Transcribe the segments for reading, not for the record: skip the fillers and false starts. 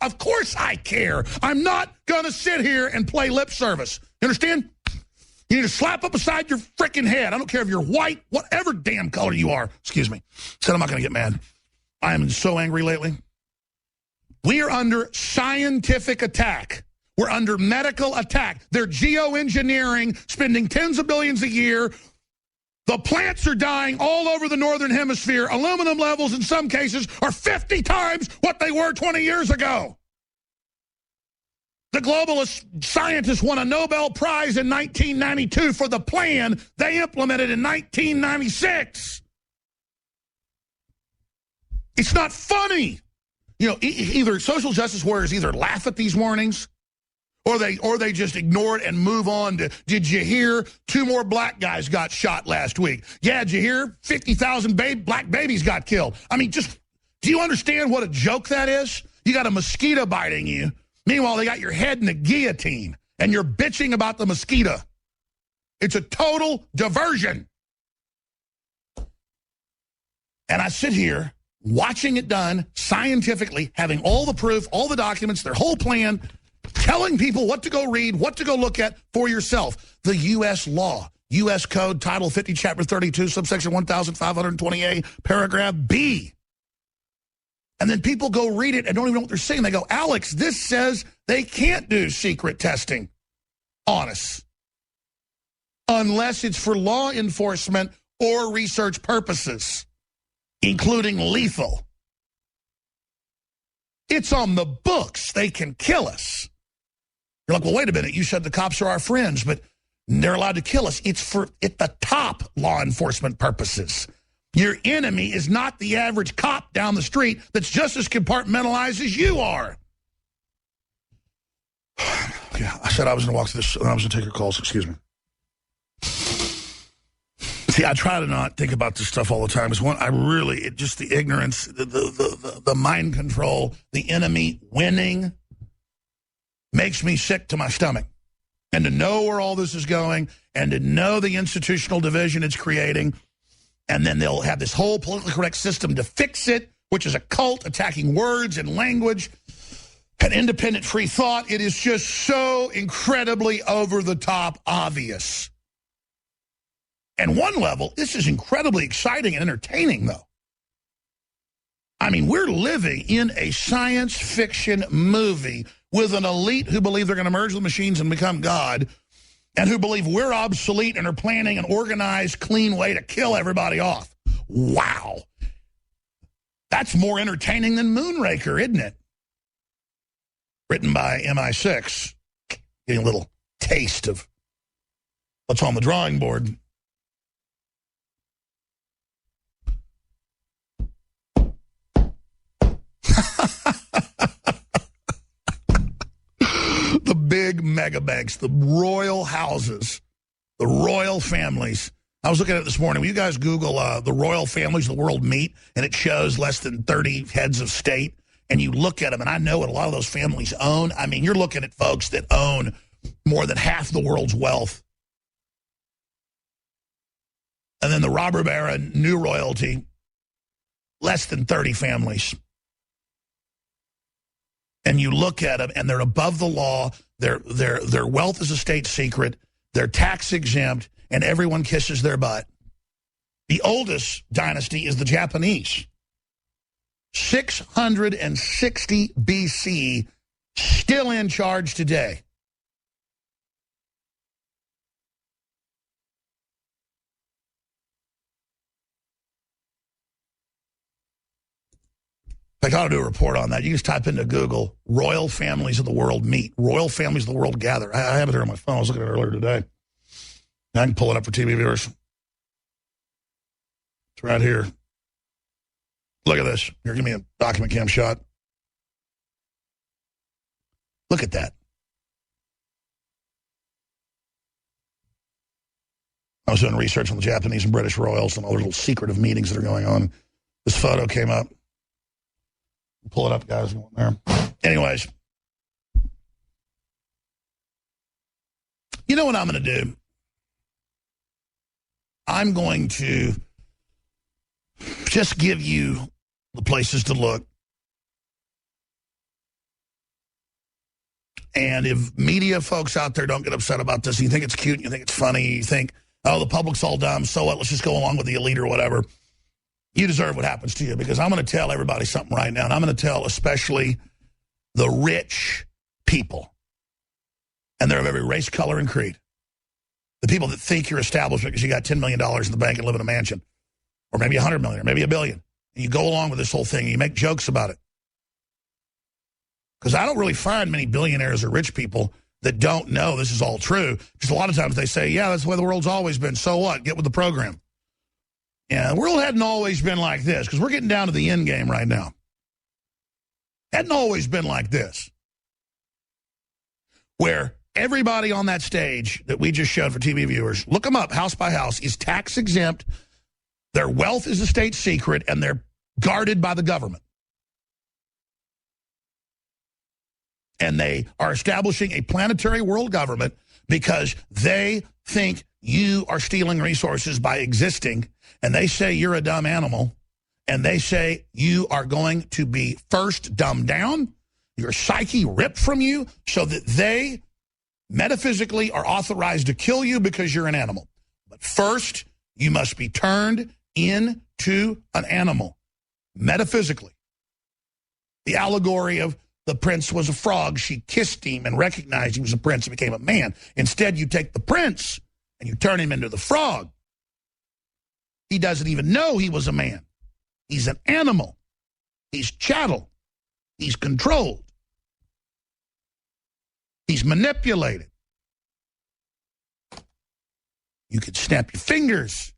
Of course I care. I'm not going to sit here and play lip service. You understand? You need to slap up beside your freaking head. I don't care if you're white, whatever damn color you are. Excuse me. Said I'm not going to get mad. I am so angry lately. We are under scientific attack. We're under medical attack. They're geoengineering, spending tens of billions a year. The plants are dying all over the northern hemisphere. Aluminum levels in some cases are 50 times what they were 20 years ago. The globalist scientists won a Nobel Prize in 1992 for the plan they implemented in 1996. It's not funny. You know, either social justice warriors either laugh at these warnings or they just ignore it and move on to, did you hear 2 more black guys got shot last week? Yeah, did you hear 50,000 black babies got killed? I mean, just, do you understand what a joke that is? You got a mosquito biting you. Meanwhile, they got your head in the guillotine, and you're bitching about the mosquito. It's a total diversion. And I sit here watching it done scientifically, having all the proof, all the documents, their whole plan, telling people what to go read, what to go look at for yourself. The U.S. law, U.S. Code, Title 50, Chapter 32, subsection 1520A, paragraph B. And then people go read it and don't even know what they're saying. They go, Alex, this says they can't do secret testing on us unless it's for law enforcement or research purposes, including lethal. It's on the books. They can kill us. You're like, well, wait a minute. You said the cops are our friends, but they're allowed to kill us. It's for at the top law enforcement purposes. Your enemy is not the average cop down the street that's just as compartmentalized as you are. Yeah, I said I was going to walk through this, and I was going to take your calls. Excuse me. See, I try to not think about this stuff all the time. It's one, just the ignorance, the mind control, the enemy winning makes me sick to my stomach. And to know where all this is going and to know the institutional division it's creating, and then they'll have this whole politically correct system to fix it, which is a cult attacking words and language and independent free thought. It is just so incredibly over-the-top obvious. And one level, this is incredibly exciting and entertaining, though. I mean, we're living in a science fiction movie with an elite who believe they're going to merge the machines and become God, and who believe we're obsolete and are planning an organized, clean way to kill everybody off. Wow. That's more entertaining than Moonraker, isn't it? Written by MI6. Getting a little taste of what's on the drawing board. The big mega banks, the royal houses, the royal families. I was looking at it this morning. Will you guys Google the royal families the world meet, and it shows less than 30 heads of state, and you look at them, and I know what a lot of those families own. I mean, you're looking at folks that own more than half the world's wealth. And then the robber baron, new royalty, less than 30 families. And you look at them, and they're above the law. Their wealth is a state secret. They're tax exempt, and everyone kisses their butt. The oldest dynasty is the Japanese. 660 BC, still in charge today. I got to do a report on that. You just type into Google, royal families of the world meet. Royal families of the world gather. I have it here on my phone. I was looking at it earlier today. I can pull it up for TV viewers. It's right here. Look at this. Here, give me a document cam shot. Look at that. I was doing research on the Japanese and British royals and all the little secretive meetings that are going on. This photo came up. Pull it up, guys. There. Anyways. You know what I'm going to do? I'm going to just give you the places to look. And if media folks out there don't get upset about this, and you think it's cute, and you think it's funny, you think, oh, the public's all dumb, so what, let's just go along with the elite or whatever, you deserve what happens to you, because I'm going to tell everybody something right now, and I'm going to tell especially the rich people, and they're of every race, color, and creed. The people that think you're established because you got $10 million in the bank and live in a mansion, or maybe $100 million, or maybe $1 billion, and you go along with this whole thing, and you make jokes about it. Because I don't really find many billionaires or rich people that don't know this is all true. Because a lot of times they say, yeah, that's the way the world's always been. So what? Get with the program. Yeah, the world hadn't always been like this, because we're getting down to the end game right now. Hadn't always been like this, where everybody on that stage that we just showed for TV viewers, look them up, house by house, is tax exempt. Their wealth is a state secret, and they're guarded by the government. And they are establishing a planetary world government because they think you are stealing resources by existing, and they say you're a dumb animal, and they say you are going to be first dumbed down, your psyche ripped from you, so that they metaphysically are authorized to kill you because you're an animal. But first, you must be turned into an animal, metaphysically. The allegory of the prince was a frog. She kissed him and recognized he was a prince and became a man. Instead, you take the prince and you turn him into the frog. He doesn't even know he was a man. He's an animal. He's chattel. He's controlled. He's manipulated. You could snap your fingers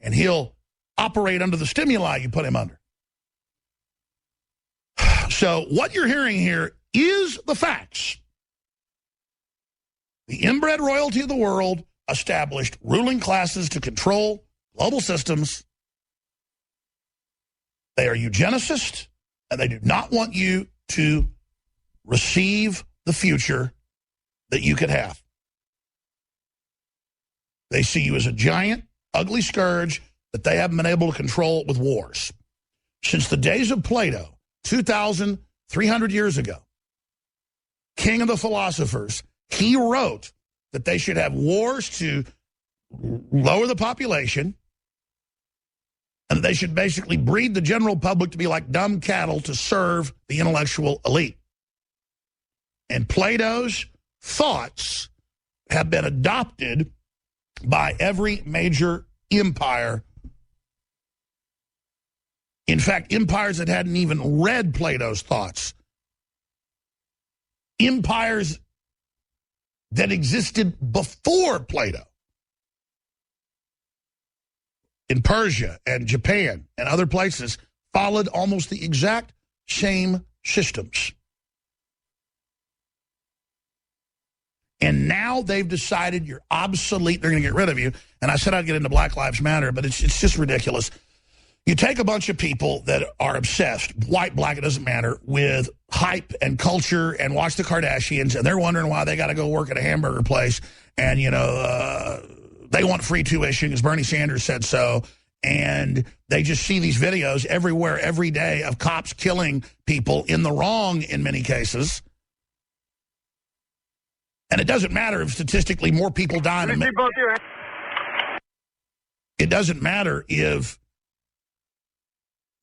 and he'll operate under the stimuli you put him under. So what you're hearing here is the facts. The inbred royalty of the world established ruling classes to control global systems. They are eugenicists, and they do not want you to receive the future that you could have. They see you as a giant, ugly scourge that they haven't been able to control with wars. Since the days of Plato, 2,300 years ago, king of the philosophers, he wrote that they should have wars to lower the population, and that they should basically breed the general public to be like dumb cattle to serve the intellectual elite. And Plato's thoughts have been adopted by every major empire. In fact, empires that hadn't even read Plato's thoughts. Empires that existed before Plato. In Persia and Japan and other places followed almost the exact same systems. And now they've decided you're obsolete. They're going to get rid of you. And I said I'd get into Black Lives Matter, but it's just ridiculous. You take a bunch of people that are obsessed, white, black, it doesn't matter, with hype and culture and watch the Kardashians, and they're wondering why they got to go work at a hamburger place. And, you know, they want free tuition because Bernie Sanders said so. And they just see these videos everywhere, every day of cops killing people in the wrong in many cases. And it doesn't matter if statistically more people die. It doesn't matter if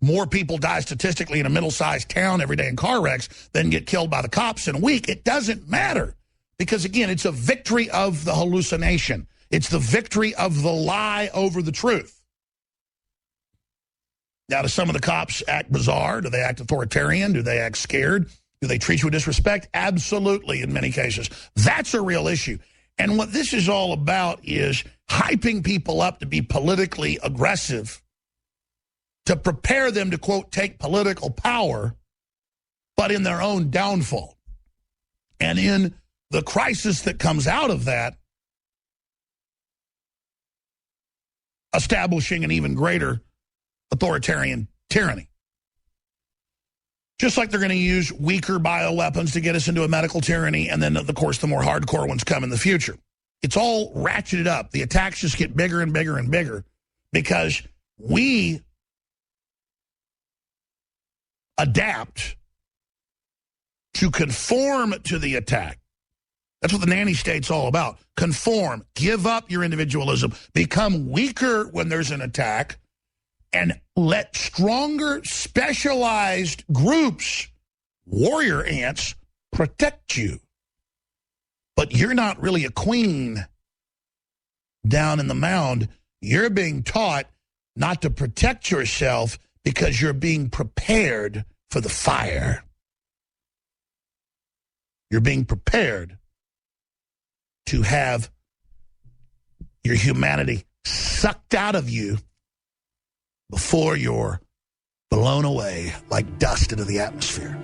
more people die statistically in a middle-sized town every day in car wrecks than get killed by the cops in a week. It doesn't matter. Because, again, it's a victory of the hallucination. It's the victory of the lie over the truth. Now, do some of the cops act bizarre? Do they act authoritarian? Do they act scared? Do they treat you with disrespect? Absolutely, in many cases. That's a real issue. And what this is all about is hyping people up to be politically aggressive, to prepare them to, quote, take political power, but in their own downfall. And in the crisis that comes out of that, establishing an even greater authoritarian tyranny. Just like they're going to use weaker bioweapons to get us into a medical tyranny, and then, of course, the more hardcore ones come in the future. It's all ratcheted up. The attacks just get bigger and bigger and bigger because we adapt to conform to the attack. That's what the nanny state's all about. Conform. Give up your individualism. Become weaker when there's an attack. And let stronger, specialized groups, warrior ants, protect you. But you're not really a queen down in the mound. You're being taught not to protect yourself because you're being prepared for the fire. You're being prepared to have your humanity sucked out of you before you're blown away like dust into the atmosphere.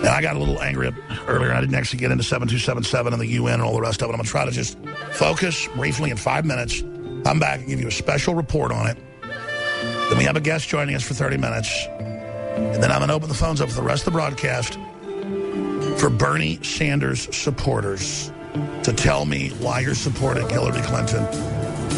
Now, I got a little angry earlier. I didn't actually get into 7277 and the UN and all the rest of it. I'm going to try to just focus briefly in 5 minutes. Come back and give you a special report on it. Then we have a guest joining us for 30 minutes. And then I'm going to open the phones up for the rest of the broadcast for Bernie Sanders supporters to tell me why you're supporting Hillary Clinton.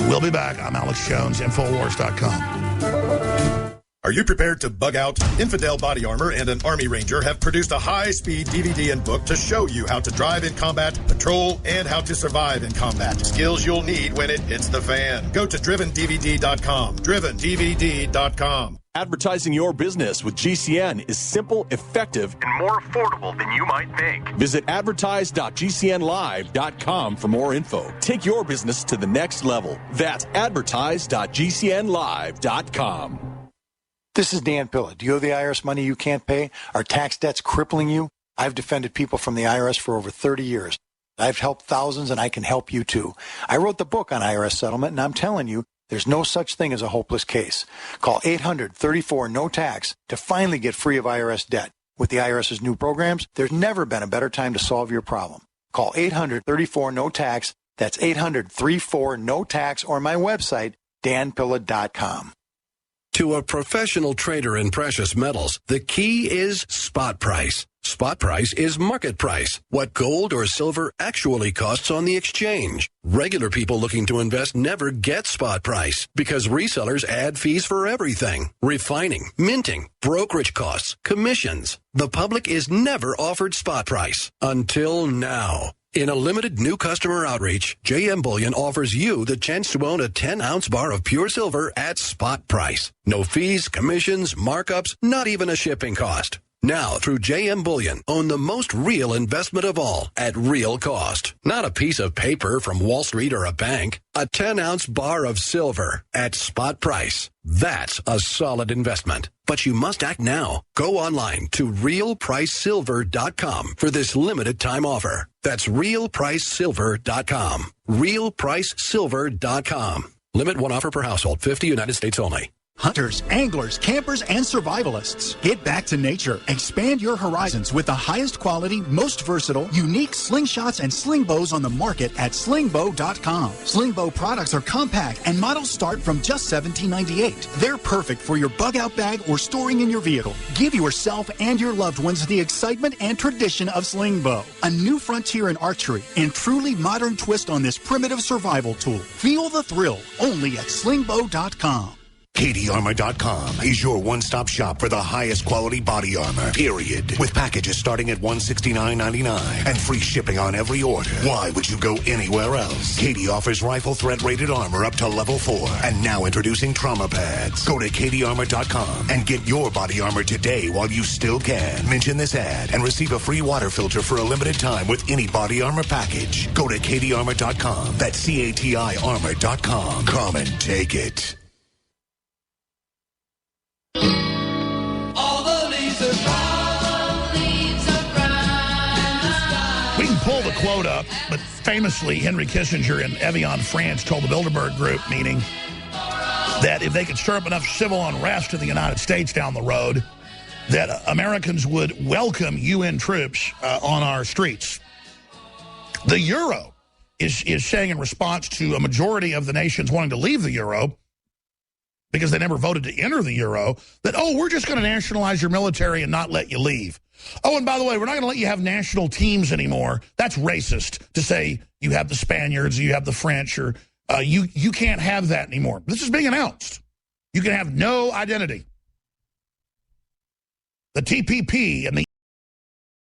We'll be back. I'm Alex Jones, Infowars.com. Are you prepared to bug out? Infidel Body Armor and an Army Ranger have produced a high-speed DVD and book to show you how to drive in combat, patrol, and how to survive in combat. Skills you'll need when it hits the fan. Go to drivendvd.com. drivendvd.com. Advertising your business with GCN is simple, effective, and more affordable than you might think. Visit advertise.gcnlive.com for more info. Take your business to the next level. That's advertise.gcnlive.com. This is Dan Pilla. Do you owe the IRS money you can't pay? Are tax debts crippling you? I've defended people from the IRS for over 30 years. I've helped thousands, and I can help you too. I wrote the book on IRS settlement, and I'm telling you, there's no such thing as a hopeless case. Call 800-34-NO-TAX to finally get free of IRS debt. With the IRS's new programs, there's never been a better time to solve your problem. Call 800-34-NO-TAX. That's 800-34-NO-TAX, or my website, danpilla.com. To a professional trader in precious metals, the key is spot price. Spot price is market price, what gold or silver actually costs on the exchange. Regular people looking to invest never get spot price because resellers add fees for everything. Refining, minting, brokerage costs, commissions. The public is never offered spot price until now. In a limited new customer outreach, JM Bullion offers you the chance to own a 10-ounce bar of pure silver at spot price. No fees, commissions, markups, not even a shipping cost. Now, through JM Bullion, own the most real investment of all at real cost. Not a piece of paper from Wall Street or a bank. A 10-ounce bar of silver at spot price. That's a solid investment. But you must act now. Go online to realpricesilver.com for this limited time offer. That's realpricesilver.com. realpricesilver.com. Limit one offer per household, 50 United States only. Hunters, anglers, campers, and survivalists. Get back to nature. Expand your horizons with the highest quality, most versatile, unique slingshots and sling bows on the market at slingbow.com. Slingbow products are compact and models start from just $17.98. They're perfect for your bug-out bag or storing in your vehicle. Give yourself and your loved ones the excitement and tradition of slingbow. A new frontier in archery and truly modern twist on this primitive survival tool. Feel the thrill only at slingbow.com. KDArmor.com is your one-stop shop for the highest quality body armor, period. With packages starting at $169.99 and free shipping on every order. Why would you go anywhere else? KD offers rifle threat rated armor up to level 4. And now introducing trauma pads. Go to KDArmor.com and get your body armor today while you still can. Mention this ad and receive a free water filter for a limited time with any body armor package. Go to KDArmor.com. That's CATI armor.com. Come and take it. All the leaves are brown. We can pull the quote up, but famously, Henry Kissinger in Evian, France, told the Bilderberg Group meeting that if they could stir up enough civil unrest in the United States down the road, that Americans would welcome UN troops on our streets. The euro is saying in response to a majority of the nations wanting to leave the euro, because they never voted to enter the euro, that, oh, we're just going to nationalize your military and not let you leave. Oh, and by the way, we're not going to let you have national teams anymore. That's racist to say you have the Spaniards, or you have the French, or you can't have that anymore. This is being announced. You can have no identity. The TPP and the